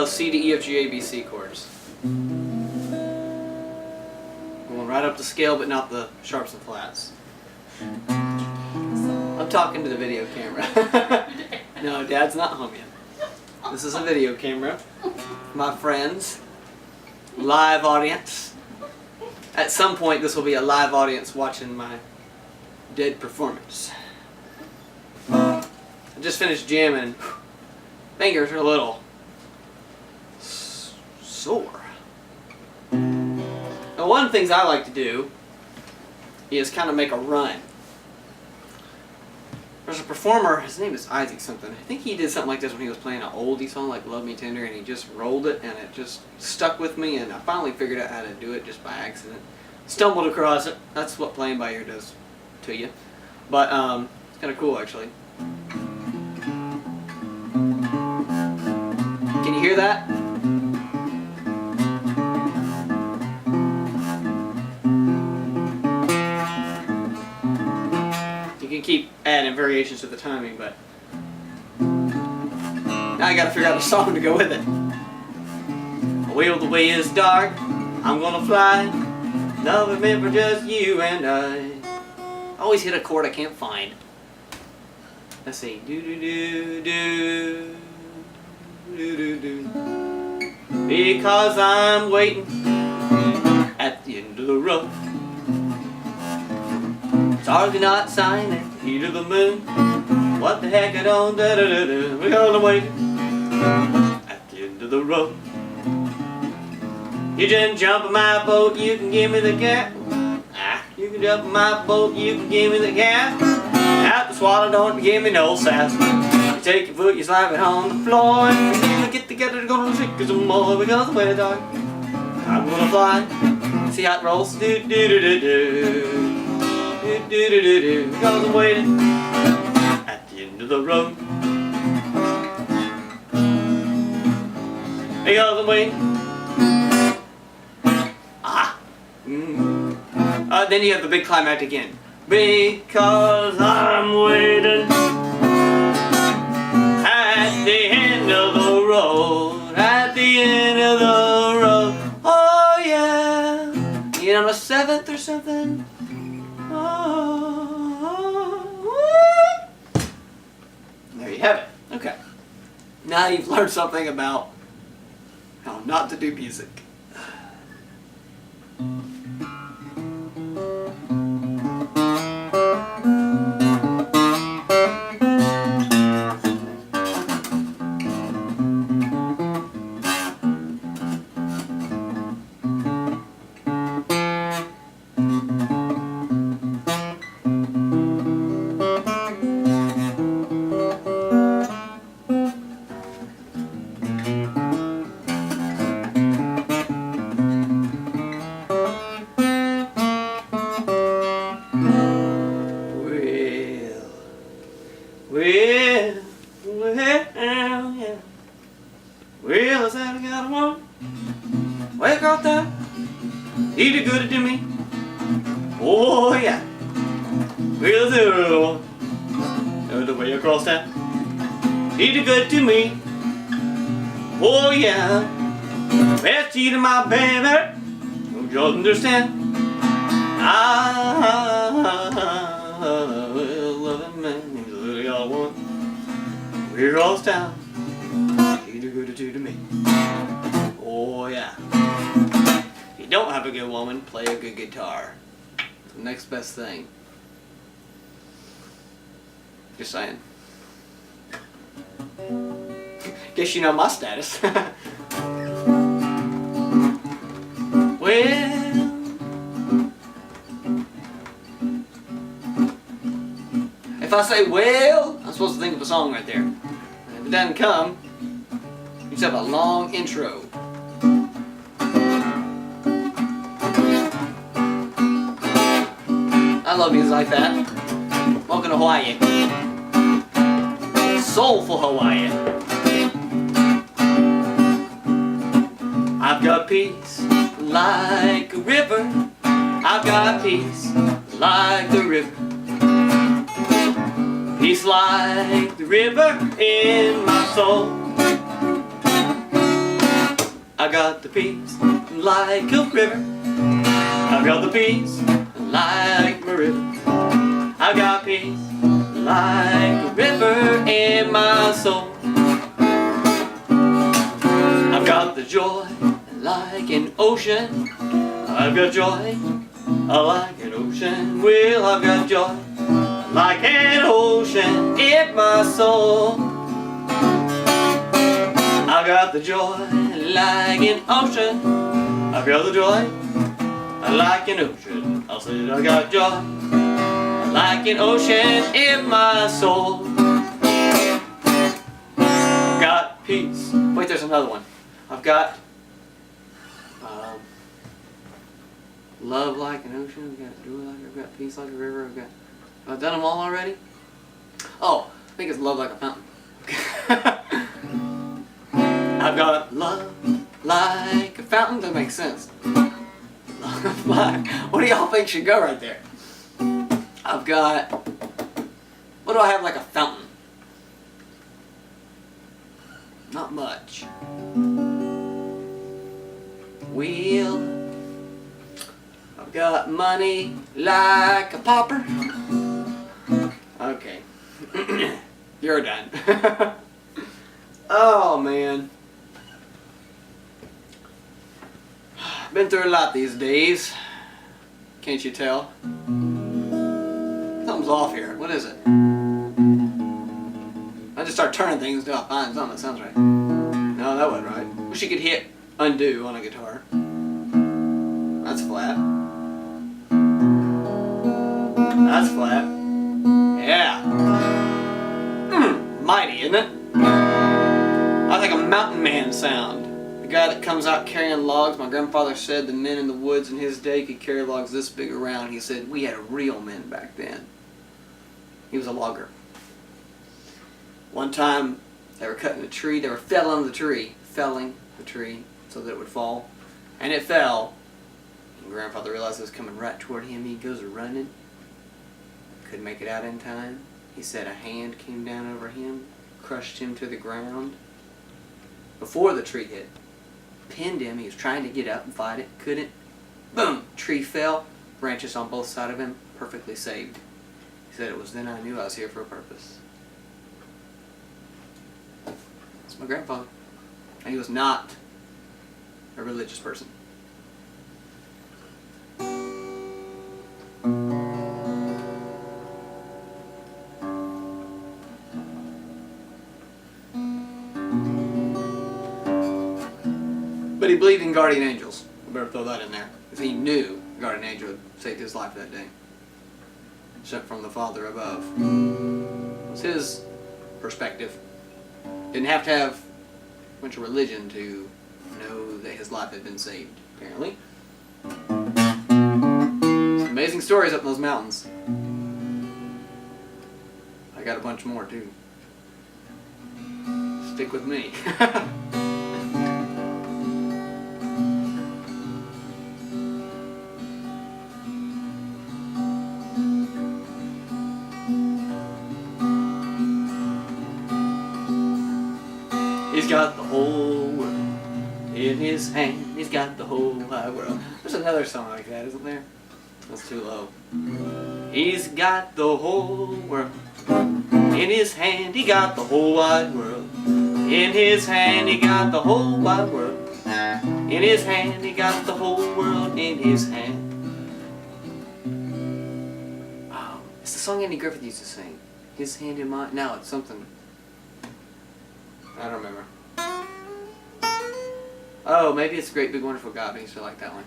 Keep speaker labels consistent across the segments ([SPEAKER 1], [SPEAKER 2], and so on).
[SPEAKER 1] those C, D, E, F, G, A, B, C chords. Going right up the scale, but not the sharps and flats. I'm talking to the video camera. No, Dad's not home yet. This is a video camera. My friends. Live audience. At some point, this will be a live audience watching my dead performance. I just finished jamming. Fingers are a little sore. Now, one of the things I like to do is kind of make a run. There's a performer, his name is Isaac something. I think he did something like this when he was playing an oldie song like Love Me Tender, and he just rolled it and it just stuck with me, and I finally figured out how to do it just by accident. Stumbled across it. That's what playing by ear does to you. But it's kind of cool actually. Can you hear that? You can keep adding variations to the timing, but now I gotta figure out a song to go with it. Well, the way is dark, I'm gonna fly. Love is meant for just you and I. Always hit a chord I can't find. Let's see. Do do do do do do do. Because I'm waiting at the end of the road. Stars do not shine at the heat of the moon. What the heck I don't da da da da. We're gonna wait at the end of the road. You can jump in my boat, you can give me the gas. You can jump in my boat, you can give me the gas. At the swallow, don't give me no sass. You take your foot, you slap it on the floor, and we get together, we're gonna drink some more. Because the way dark, I'm gonna fly. See how it rolls? Do do do do do. Do do do do do. Because I'm waiting at the end of the road. Because I'm waiting. Then you have the big climactic end. Because I'm waiting at the end of the road. At the end of the road. Oh yeah. You know, on a seventh or something. Oh. There you have it. Okay. Now you've learned something about how not to do music. Well, I said I got a woman. Way across town. He did good to me. Oh yeah. Well, I said I got a woman. The way across town. He did good to me. Oh yeah. Best to my baby. Don't you understand? Well, loving man. He's a little got a woman. We're across town. To me. Oh yeah. If you don't have a good woman, play a good guitar. It's the next best thing. Just saying. Guess you know my status. Well, if I say well, I'm supposed to think of a song right there. And if it doesn't come, you just have a long intro. I love music like that. Welcome to Hawaii. Soulful Hawaii. I've got peace like a river. I've got peace like the river. Peace like the river in my soul. I got the peace like a river. I got the peace like a river. I got peace like a river in my soul. I've got the joy like an ocean. I've got joy like an ocean. Well, I've got joy like an ocean in my soul. I got the joy like an ocean. I've got the joy like an ocean. I said I got joy like an ocean in my soul. I've got peace. Wait, there's another one. I've got love like an ocean. I've got joy like I've got peace like a river. Have I done them all already? Oh, I think it's love like a fountain. I've got love like a fountain. That makes sense. Love like, what do y'all think should go right there? I've got, what do I have like a fountain? Not much. Well, I've got money like a pauper. Okay. You're done. Oh man. Been through a lot these days. Can't you tell? Something's off here. What is it? I just start turning things until I find something that sounds right. No, that wasn't right. Wish you could hit undo on a guitar. That's flat. That's flat. Yeah. Mighty, isn't it? I think a mountain man sound. The guy that comes out carrying logs. My grandfather said the men in the woods in his day could carry logs this big around. He said we had real men back then. He was a logger. One time they were cutting a tree. They were felling the tree so that it would fall. And it fell. And grandfather realized it was coming right toward him. He goes running. Couldn't make it out in time. He said a hand came down over him, crushed him to the ground before the tree hit. Pinned him. He was trying to get up and fight it. Couldn't. Boom! Tree fell. Branches on both sides of him. Perfectly saved. He said it was then I knew I was here for a purpose. That's my grandfather. And he was not a religious person. But he believed in guardian angels. I better throw that in there. Because he knew the guardian angel had saved his life that day. Sent from the Father above. It was his perspective. Didn't have to have a bunch of religion to know that his life had been saved, apparently. Some amazing stories up in those mountains. I got a bunch more too. Stick with me. He's got the whole world in his hand. He's got the whole wide world. There's another song like that, isn't there? That's too low. He's got the whole world in his hand. He got the whole wide world in his hand. He got the whole wide world in his hand. He got the whole world in his hand. Oh, it's the song Andy Griffith used to sing. His hand in mine. No, it's something. I don't remember. Oh, maybe it's Great Big Wonderful God, but I used to like that one.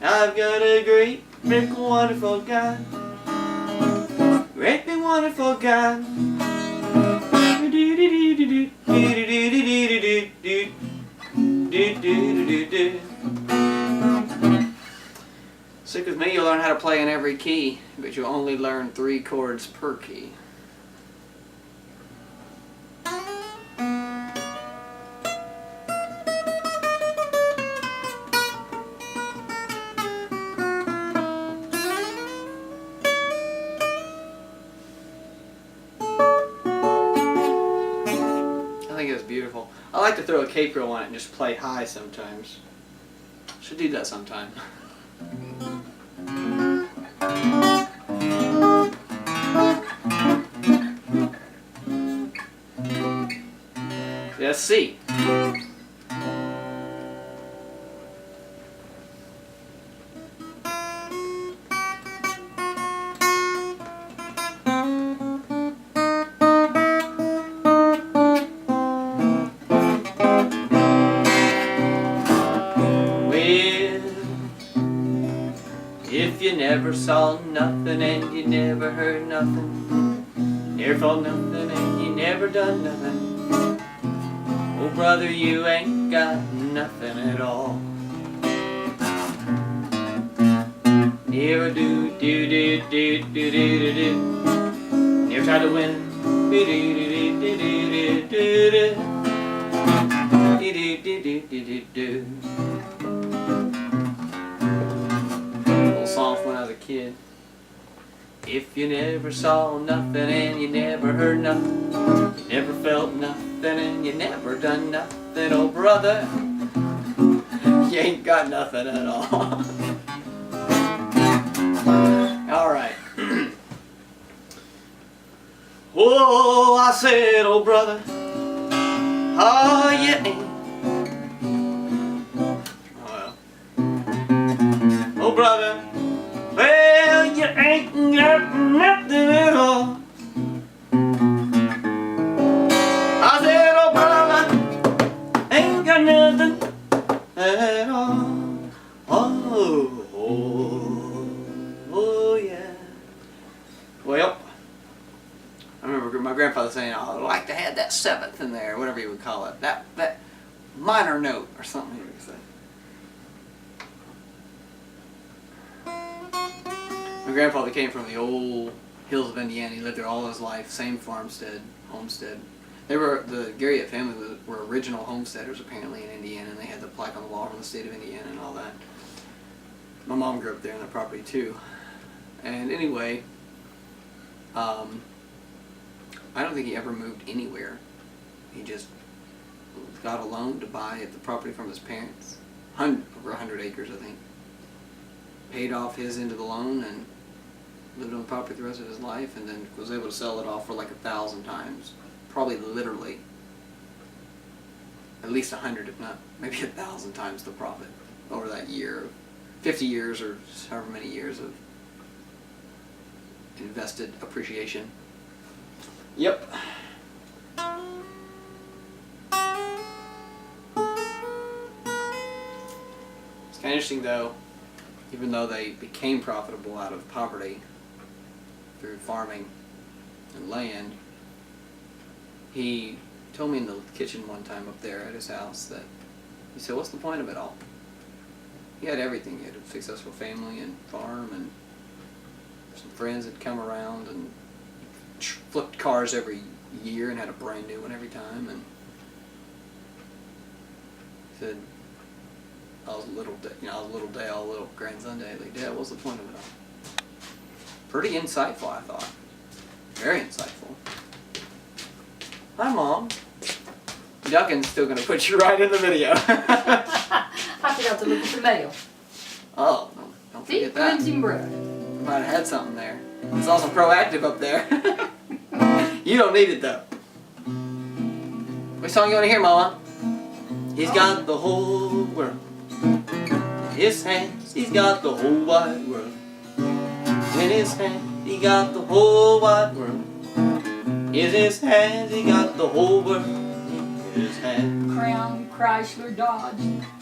[SPEAKER 1] I've got a great big wonderful God. Great big wonderful God. Stick with me, you'll learn how to play in every key, but you'll only learn 3 chords per key. I like to throw a cape reel on it and just play high sometimes. Should do that sometime. Let's see. If you never saw nothing and you never heard nothing, never felt nothing and you never done nothing, oh brother, you ain't got nothing at all. Never do do do do do do do do. Never try to win. Do do do do do do do do do do do do do. Song from when I was a kid. If you never saw nothing and you never heard nothing, you never felt nothing and you never done nothing, oh brother, you ain't got nothing at all. Alright. Whoa, I said, oh brother, oh you ain't. Oh brother, well, you ain't got nothing at all. I said, oh brother, ain't got nothing at all. Oh, oh, oh yeah. Well, I remember my grandfather saying, oh, I'd like to have that seventh in there, whatever you would call it. That minor note or something he would say. My grandfather came from the old hills of Indiana. He lived there all his life. Same farmstead, homestead. They were, the Garriott family were original homesteaders apparently in Indiana, and they had the plaque on the wall from the state of Indiana and all that. My mom grew up there on the property too. And anyway, I don't think he ever moved anywhere. He just got a loan to buy the property from his parents. Over 100 acres, I think. Paid off his end of the loan and lived on the property the rest of his life, and then was able to sell it off for like 1,000 times. Probably literally at least 100, if not maybe 1,000 times the profit over that year. 50 years or however many years of invested appreciation. Yep. It's kind of interesting though, even though they became profitable out of poverty through farming and land, he told me in the kitchen one time up there at his house that he said, what's the point of it all? He had everything. He had a successful family and farm and some friends that come around, and flipped cars every year and had a brand new one every time. And he said, I was a little Dale, a little grandson Dale. Like, Dad, what's the point of it all? Pretty insightful, I thought. Very insightful. Hi, Mom. Duncan's still going to put you right in the video.
[SPEAKER 2] I forgot to look at the mail.
[SPEAKER 1] Oh, don't forget that.
[SPEAKER 2] Cleansing bread.
[SPEAKER 1] Might have had something there. It's also proactive up there. You don't need it though. What song you want to hear, Mama? He's got the whole world in his hands. He's got the whole wide world in his hands. He got the whole wide world in his hands. He got the whole world in his hands.
[SPEAKER 2] Crown, Chrysler, Dodge,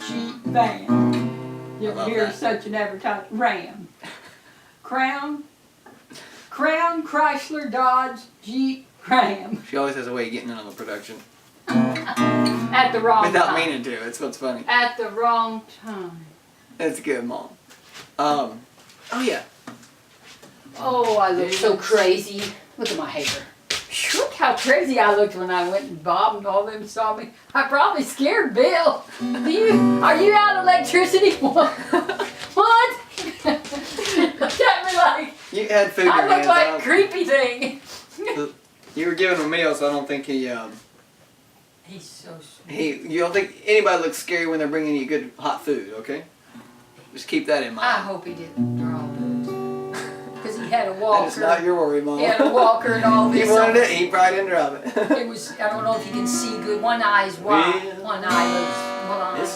[SPEAKER 2] Jeep, van. You ever hear such an advertisement? Ram. Crown, Chrysler, Dodge, Jeep, Ram.
[SPEAKER 1] She always has a way of getting in on the production.
[SPEAKER 2] At the wrong time.
[SPEAKER 1] Without meaning to. It's what's funny.
[SPEAKER 2] At the wrong time.
[SPEAKER 1] That's good, Mom. Oh yeah.
[SPEAKER 2] Oh, I look so crazy. Look at my hair. Look how crazy I looked when I went and Bob and all them saw me. I probably scared Bill. Are you out of electricity? What? What? Looked at me like,
[SPEAKER 1] you had food.
[SPEAKER 2] I look like a creepy thing.
[SPEAKER 1] You were giving him a meal, so I don't think he
[SPEAKER 2] He's so sweet.
[SPEAKER 1] You don't think anybody looks scary when they're bringing you good hot food, okay? Just keep that in mind.
[SPEAKER 2] I hope he didn't draw booze. Because he had a walker.
[SPEAKER 1] That is not your worry, Mom.
[SPEAKER 2] He had a walker and all this.
[SPEAKER 1] He wanted it, he probably didn't drop it.
[SPEAKER 2] It was, I don't know if you can see good. One eye's wide. One eye looks blind.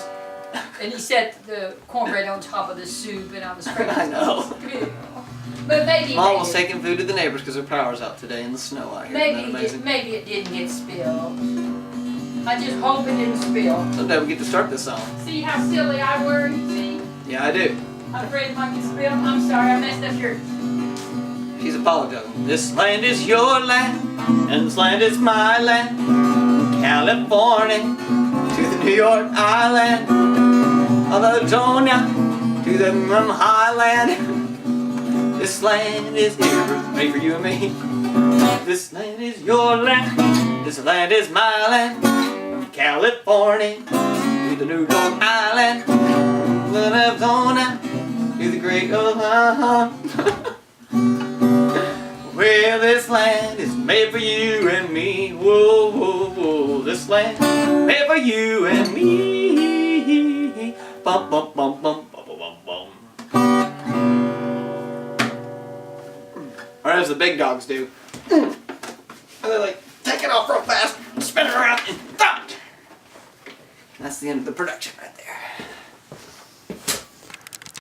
[SPEAKER 2] And he set the cornbread on top of the soup, and I was afraid
[SPEAKER 1] I know.
[SPEAKER 2] But maybe
[SPEAKER 1] Mom was taking food to the neighbors because their power's out today in the snow out here. Isn't that amazing?
[SPEAKER 2] Maybe it didn't get spilled. I just hope it didn't spill.
[SPEAKER 1] Someday we get to start this song.
[SPEAKER 2] See how silly I worry? See?
[SPEAKER 1] Yeah, I do.
[SPEAKER 2] I'm afraid it might get spilled. I'm sorry, I messed up your...
[SPEAKER 1] She's apologizing. This land is your land, and this land is my land. California to the New York Island, California to the Highland. This land is here, made for you and me. This land is your land, this land is my land. California to the New York Island, California to the great Ohio. Well, this land is made for you and me. Whoa, whoa, whoa. This land made for you and me. Bum, bum, bum, bum, bum, bum, bum. Or as the big dogs do. And they like take it off real fast, spin it around, and thump. That's the end of the production right there.